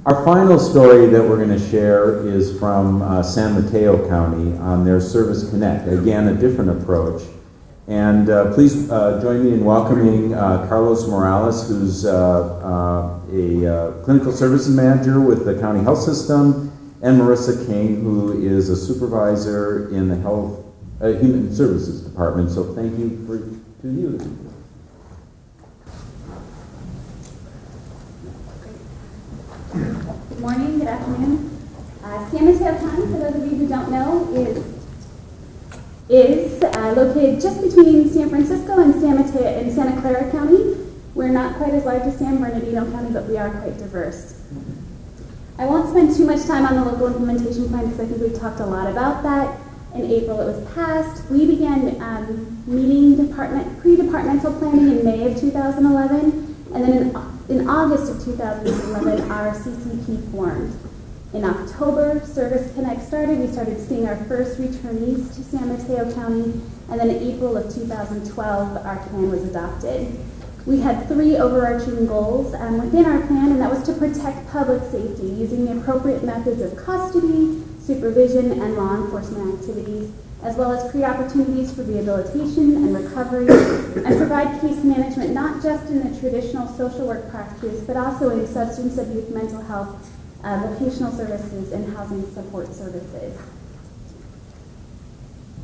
Our final story that we're going to share is from San Mateo County on their Service Connect. Again, a different approach. And please join me in welcoming Carlos Morales, who's a clinical services manager with the county health system, and Marissa Kane, who is a supervisor in the human services department. So thank you to you. Good morning, good afternoon. San Mateo County, for those of you who don't know, is located just between San Francisco and Santa Clara County. We're not quite as large as San Bernardino County, but we are quite diverse. I won't spend too much time on the local implementation plan because I think we've talked a lot about that. In April it was passed. We began meeting pre-departmental planning in May of 2011, and then in August of 2011, our CCP formed. In October, Service Connect started. We started seeing our first returnees to San Mateo County, and then in April of 2012, our plan was adopted. We had 3 overarching goals within our plan, and that was to protect public safety using the appropriate methods of custody, supervision, and law enforcement activities, as well as create opportunities for rehabilitation and recovery, and provide case management not just in the traditional social work practice, but also in substance abuse, mental health, vocational services, and housing support services.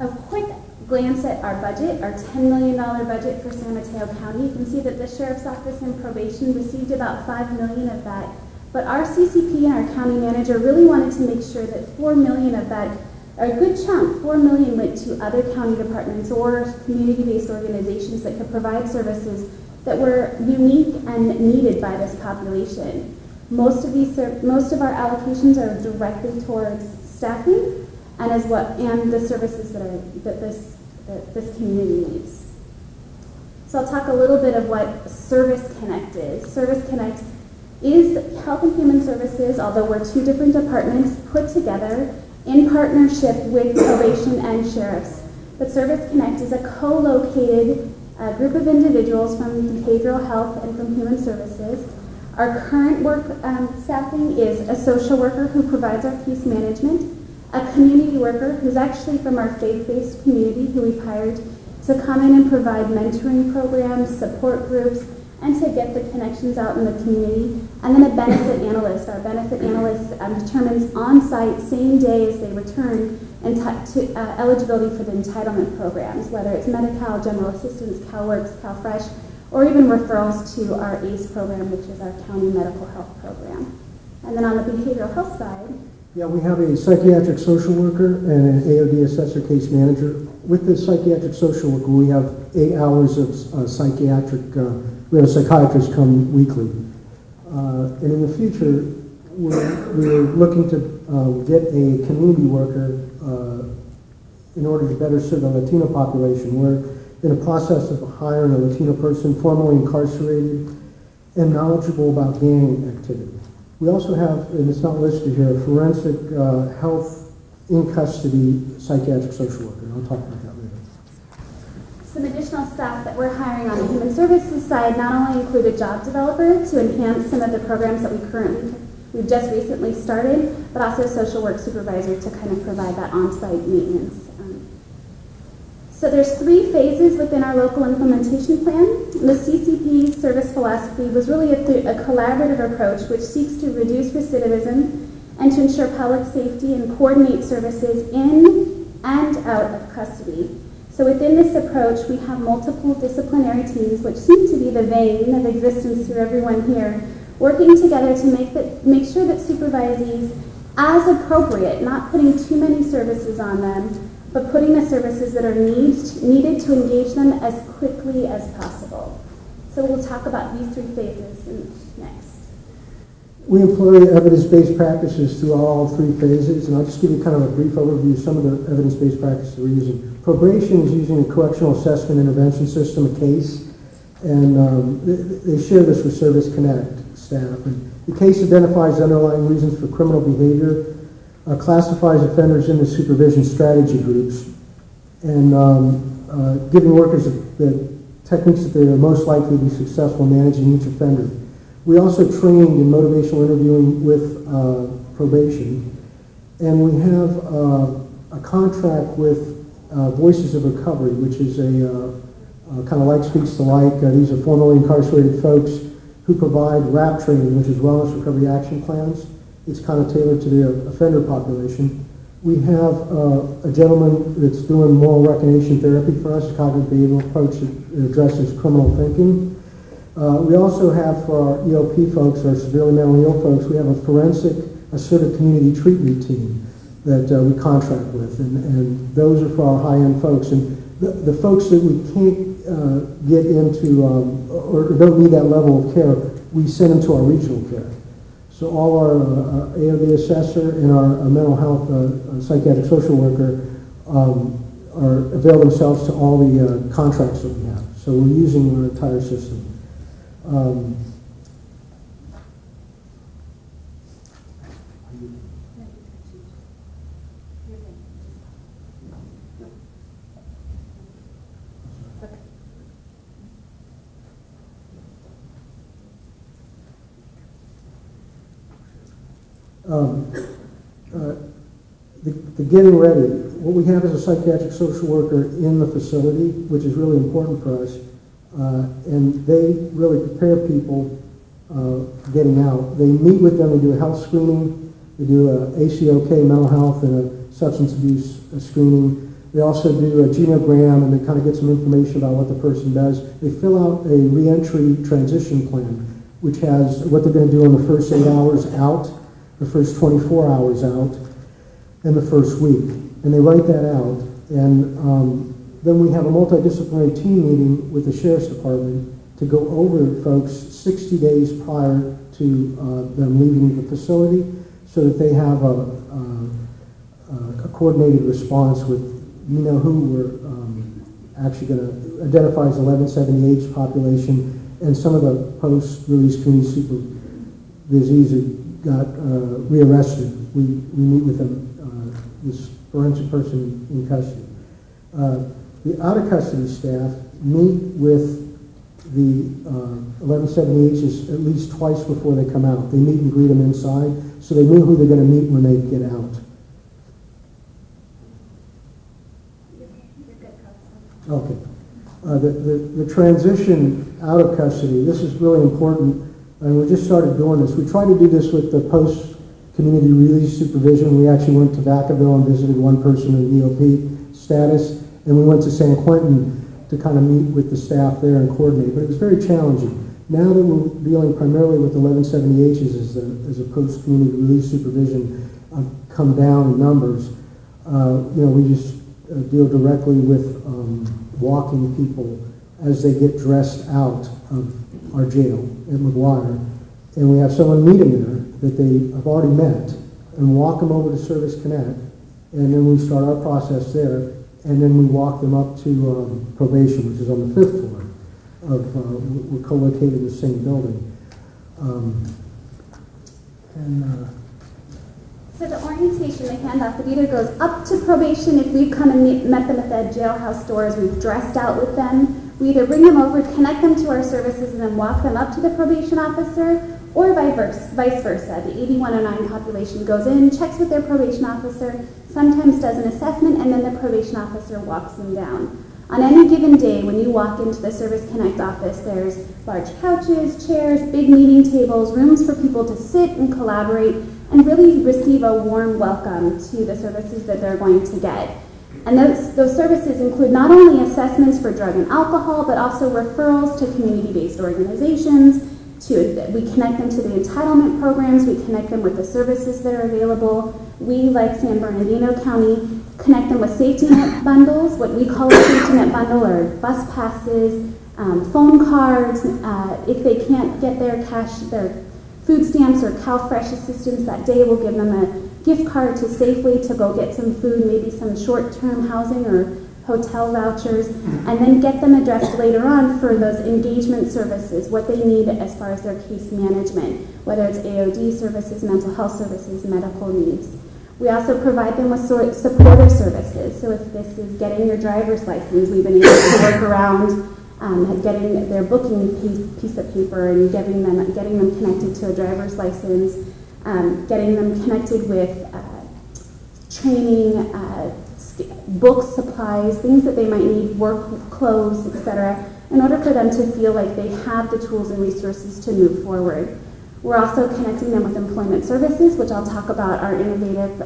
A quick glance at our budget, our $10 million budget for San Mateo County. You can see that the Sheriff's Office and Probation received about $5 million of that, but our CCP and our county manager really wanted to make sure that $4 million of that, a good chunk, $4 million, went to other county departments or community-based organizations that could provide services that were unique and needed by this population. Most of our allocations are directly towards staffing and the services that this community needs. So I'll talk a little bit of what Service Connect is. Service Connect is Health and Human Services, although we're 2 different departments put together in partnership with Probation and Sheriffs. But Service Connect is a co-located group of individuals from behavioral health and from human services. Our current work staffing is a social worker who provides our case management, a community worker who's actually from our faith-based community who we've hired to come in and provide mentoring programs, support groups, and to get the connections out in the community, and then a benefit analyst. Our benefit analyst determines on-site, same day as they return, eligibility for the entitlement programs, whether it's Medi-Cal, General Assistance, CalWorks, CalFresh, or even referrals to our ACE program, which is our county medical health program. And then on the behavioral health side, yeah, we have a psychiatric social worker and an AOD assessor case manager. With the psychiatric social worker, we have 8 hours of we have a psychiatrist come weekly. And in the future, we're looking to get a community worker in order to better serve the Latino population. We're in a process of hiring a Latino person formerly incarcerated and knowledgeable about gang activity. We also have, and it's not listed here, a forensic health in custody psychiatric social worker. I'll talk about that later. some additional staff that we're hiring on the human services side not only include a job developer to enhance some of the programs that we've just recently started, but also a social work supervisor to kind of provide that on-site maintenance. So there's 3 phases within our local implementation plan. The CCP service philosophy was really a collaborative approach which seeks to reduce recidivism and to ensure public safety and coordinate services in and out of custody. So within this approach, we have multiple disciplinary teams, which seem to be the vein of existence through everyone here, working together to make sure that supervisees, as appropriate, not putting too many services on them, but putting the services that are needed to engage them as quickly as possible. So we'll talk about these 3 phases next. We employ evidence-based practices through all 3 phases, and I'll just give you kind of a brief overview of some of the evidence-based practices we're using. Probation is using a correctional assessment intervention system, a CASE, and they share this with Service Connect staff. And the CASE identifies underlying reasons for criminal behavior, classifies offenders into supervision strategy groups, and giving workers the techniques that they are most likely to be successful managing each offender. We also trained in motivational interviewing with probation, and we have a contract with Voices of Recovery, which is a kind of like Speaks to Like. These are formerly incarcerated folks who provide RAP training, which is Wellness Recovery Action Plans. It's kind of tailored to the offender population. We have a gentleman that's doing moral recognition therapy for us, a cognitive behavioral approach that addresses criminal thinking. We also have for our EOP folks, our severely mentally ill folks, we have a forensic assertive community treatment team that we contract with, and those are for our high-end folks. And the folks that we can't get into or don't need that level of care, we send them to our regional care. So all our AOD assessor and our mental health psychiatric social worker avail themselves to all the contracts that we have. So we're using our entire system. The getting ready. What we have is a psychiatric social worker in the facility, which is really important for us, and they really prepare people getting out. They meet with them, they do a health screening, they do a ACOK mental health and a substance abuse screening. They also do a genogram, and they kind of get some information about what the person does. They fill out a reentry transition plan, which has what they're going to do in the first 8 hours out, the first 24 hours out, and the first week. And they write that out. And then we have a multidisciplinary team meeting with the Sheriff's Department to go over folks 60 days prior to them leaving the facility so that they have a coordinated response with, who we're actually going to identify as 1170H population, and some of the post-release community supervisees that got rearrested. We meet with them, this forensic person in custody. The out-of-custody staff meet with the 1170Hs at least twice before they come out. They meet and greet them inside, so they know who they're going to meet when they get out. Okay. The transition out of custody, this is really important, and we just started doing this. We tried to do this with the post-community release supervision. We actually went to Vacaville and visited one person in EOP status, and we went to San Quentin to kind of meet with the staff there and coordinate, but it was very challenging. Now that we're dealing primarily with 1170Hs as a post-community release supervision come down in numbers, we just deal directly with walking people as they get dressed out of our jail at McGuire, and we have someone meet them there that they have already met and walk them over to Service Connect, and then we start our process there, and then we walk them up to probation, which is on the 5th floor. We're co-located in the same building. So the orientation, the handoff, it either goes up to probation if we've come and met them at the jailhouse doors, we've dressed out with them. We either bring them over, connect them to our services, and then walk them up to the probation officer, or vice versa. The 8109 population goes in, checks with their probation officer, sometimes does an assessment, and then the probation officer walks them down. On any given day, when you walk into the Service Connect office, there's large couches, chairs, big meeting tables, rooms for people to sit and collaborate and really receive a warm welcome to the services that they're going to get. And those services include not only assessments for drug and alcohol, but also referrals to community-based organizations. We connect them to the entitlement programs. We connect them with the services that are available. We, like San Bernardino County, connect them with safety net bundles. What we call a safety net bundle are bus passes, phone cards. If they can't get their food stamps or CalFresh assistance that day, we'll give them a gift card to Safeway to go get some food, maybe some short-term housing or hotel vouchers, and then get them addressed later on for those engagement services, what they need as far as their case management, whether it's AOD services, mental health services, medical needs. We also provide them with supportive services. So if this is getting your driver's license, we've been able to work around getting their booking piece of paper and getting them connected to a driver's license, getting them connected with training, books, supplies, things that they might need, work clothes, etc., in order for them to feel like they have the tools and resources to move forward. We're also connecting them with employment services, which I'll talk about our innovative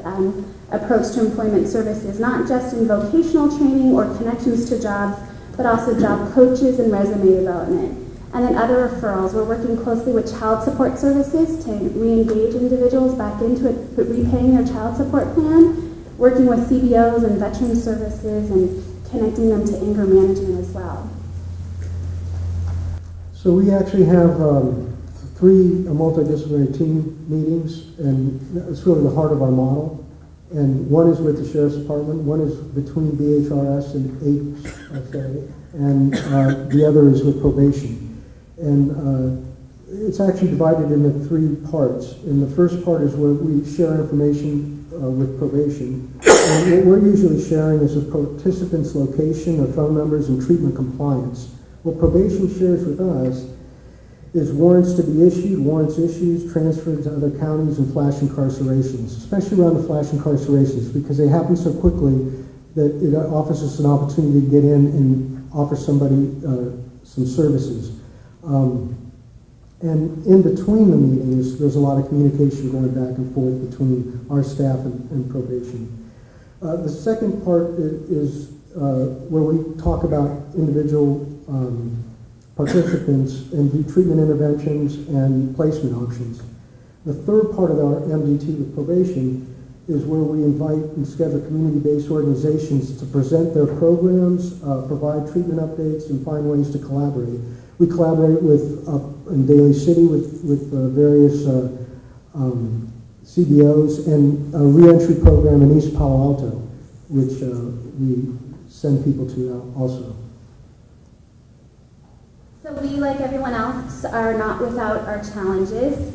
approach to employment services, not just in vocational training or connections to jobs, but also job coaches and resume development. And then other referrals. We're working closely with child support services to re-engage individuals back into repaying their child support plan, working with CBOs and veteran services, and connecting them to anger management as well. So we actually have 3 multidisciplinary team meetings, and it's really the heart of our model. And one is with the Sheriff's Department, one is between BHRS and HSA, and the other is with probation. And it's actually divided into 3 parts. And the first part is where we share information with probation. And what we're usually sharing is a participant's location, their phone numbers, and treatment compliance. What probation shares with us is warrants to be issued, warrants issues, transferred to other counties, and flash incarcerations, especially around the flash incarcerations, because they happen so quickly that it offers us an opportunity to get in and offer somebody some services. And in between the meetings, there's a lot of communication going back and forth between our staff and probation. The second part is where we talk about individual participants and do treatment interventions and placement options. The third part of our MDT with probation is where we invite and schedule community-based organizations to present their programs, provide treatment updates, and find ways to collaborate. We collaborate with, in Daly City, with various CBOs, and a reentry program in East Palo Alto, which we send people to also. So we, like everyone else, are not without our challenges.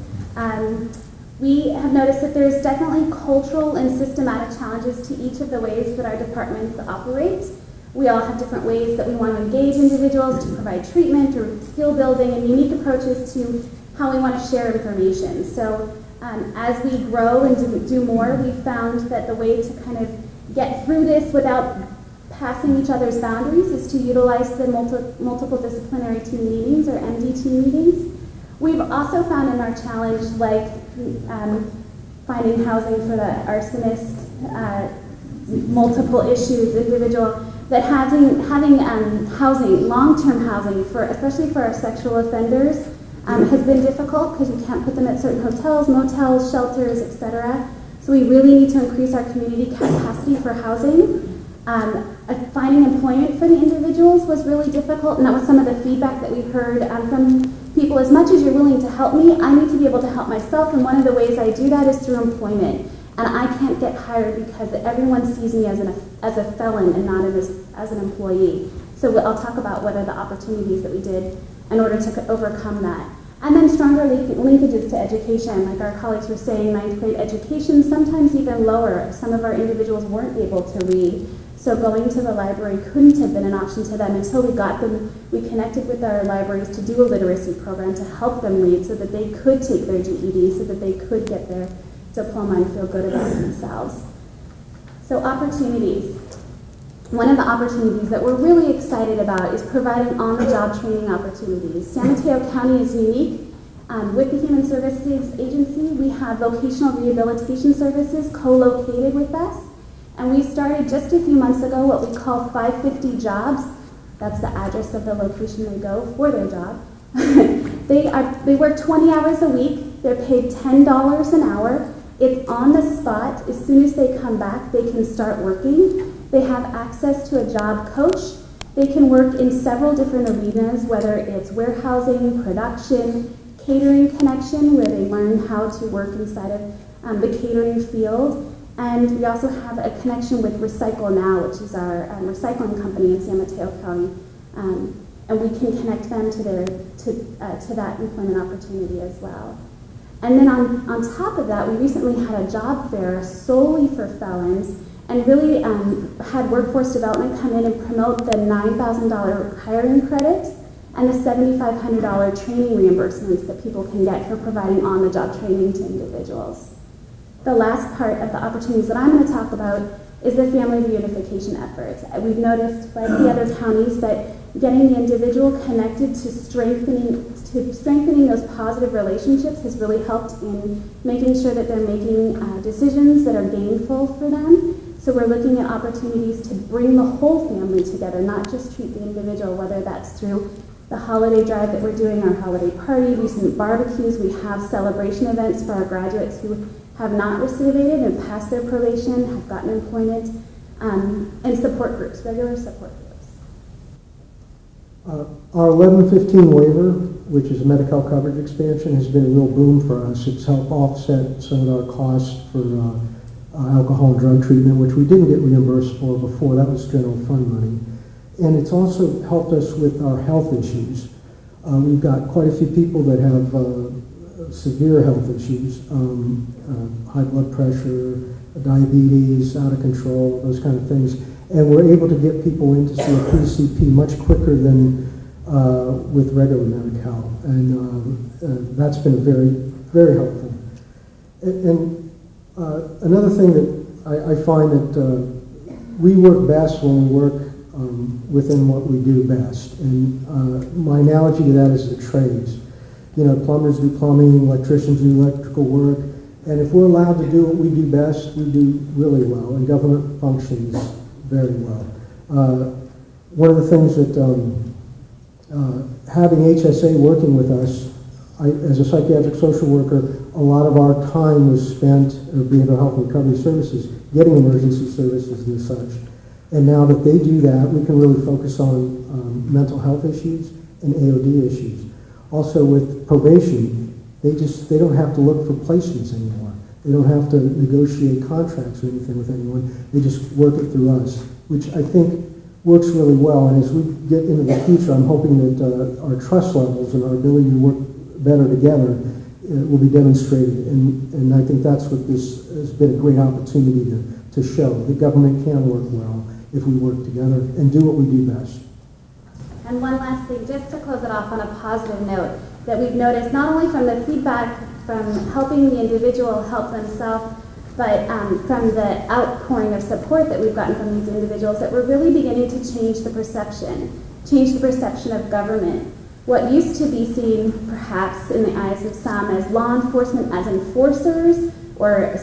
We have noticed that there's definitely cultural and systematic challenges to each of the ways that our departments operate. We all have different ways that we want to engage individuals to provide treatment or skill building and unique approaches to how we want to share information. So as we grow and do more, we've found that the way to kind of get through this without passing each other's boundaries is to utilize the multiple disciplinary team meetings, or MDT meetings. We've also found in our challenge, like finding housing for the arsonist, multiple issues, individual, that having housing, long-term housing, especially for our sexual offenders, has been difficult because you can't put them at certain hotels, motels, shelters, etc. So we really need to increase our community capacity for housing. Finding employment for the individuals was really difficult, and that was some of the feedback that we heard from people. As much as you're willing to help me, I need to be able to help myself, and one of the ways I do that is through employment. And I can't get hired because everyone sees me as a felon and not as an employee. So I'll talk about what are the opportunities that we did in order to overcome that. And then stronger linkages to education. Like our colleagues were saying, 9th grade education, sometimes even lower. Some of our individuals weren't able to read. So going to the library couldn't have been an option to them until we got them. We connected with our libraries to do a literacy program to help them read so that they could take their GED, so that they could get their diploma and feel good about themselves. So opportunities. One of the opportunities that we're really excited about is providing on-the-job training opportunities. San Mateo County is unique. With the Human Services Agency, we have vocational rehabilitation services co-located with us. And we started just a few months ago what we call 550 jobs. That's the address of the location they go for their job. They work 20 hours a week. They're paid $10 an hour. It's on the spot. As soon as they come back, they can start working. They have access to a job coach. They can work in several different arenas, whether it's warehousing, production, catering connection, where they learn how to work inside of the catering field. And we also have a connection with Recycle Now, which is our recycling company in San Mateo County. And we can connect them to that employment opportunity as well. And then on top of that, we recently had a job fair solely for felons, and really had workforce development come in and promote the $9,000 hiring credit and the $7,500 training reimbursements that people can get for providing on-the-job training to individuals. The last part of the opportunities that I'm going to talk about is the family reunification efforts. We've noticed, like the other counties, that getting the individual connected to strengthening those positive relationships has really helped in making sure that they're making decisions that are gainful for them. So we're looking at opportunities to bring the whole family together, not just treat the individual, whether that's through the holiday drive that we're doing, our holiday party, recent barbecues. We have celebration events for our graduates who have not recidivated and passed their probation, have gotten employment, and support groups, regular support groups. Our 1115 waiver, which is a Medi-Cal coverage expansion, has been a real boom for us. It's helped offset some of our costs for alcohol and drug treatment, which we didn't get reimbursed for before. That was general fund money. And it's also helped us with our health issues. We've got quite a few people that have severe health issues, high blood pressure, diabetes, out of control, those kind of things. And we're able to get people in to see a PCP much quicker than with regular Medi-Cal. And that's been very, very helpful. And another thing that I find that we work best when we work within what we do best. And my analogy to that is the trades. You know, plumbers do plumbing, electricians do electrical work, and if we're allowed to do what we do best, we do really well, and government functions very well. One of the things that having HSA working with us, as a psychiatric social worker, a lot of our time was spent, behavioral health and recovery services, getting emergency services and such. And now that they do that, we can really focus on mental health issues and AOD issues. Also with probation, they don't have to look for placements anymore. They don't have to negotiate contracts or anything with anyone. They just work it through us, which I think works really well. And as we get into the future, I'm hoping that our trust levels and our ability to work better together will be demonstrated. And I think that's what this has been a great opportunity to show. The government can work well if we work together and do what we do best. And one last thing, just to close it off on a positive note, that we've noticed not only from the feedback from helping the individual help themselves, but from the outpouring of support that we've gotten from these individuals, that we're really beginning to change the perception of government. What used to be seen, perhaps in the eyes of some, as law enforcement as enforcers, or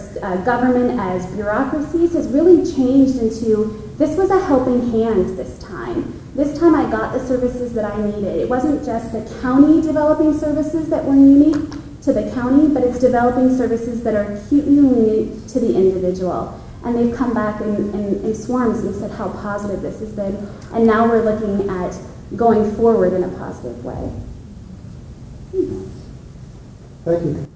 government as bureaucracies, has really changed into, this was a helping hand this time. This time I got the services that I needed. It wasn't just the county developing services that were unique to the county, but it's developing services that are acutely unique to the individual. And they've come back in swarms and said how positive this has been. And now we're looking at going forward in a positive way. Thank you.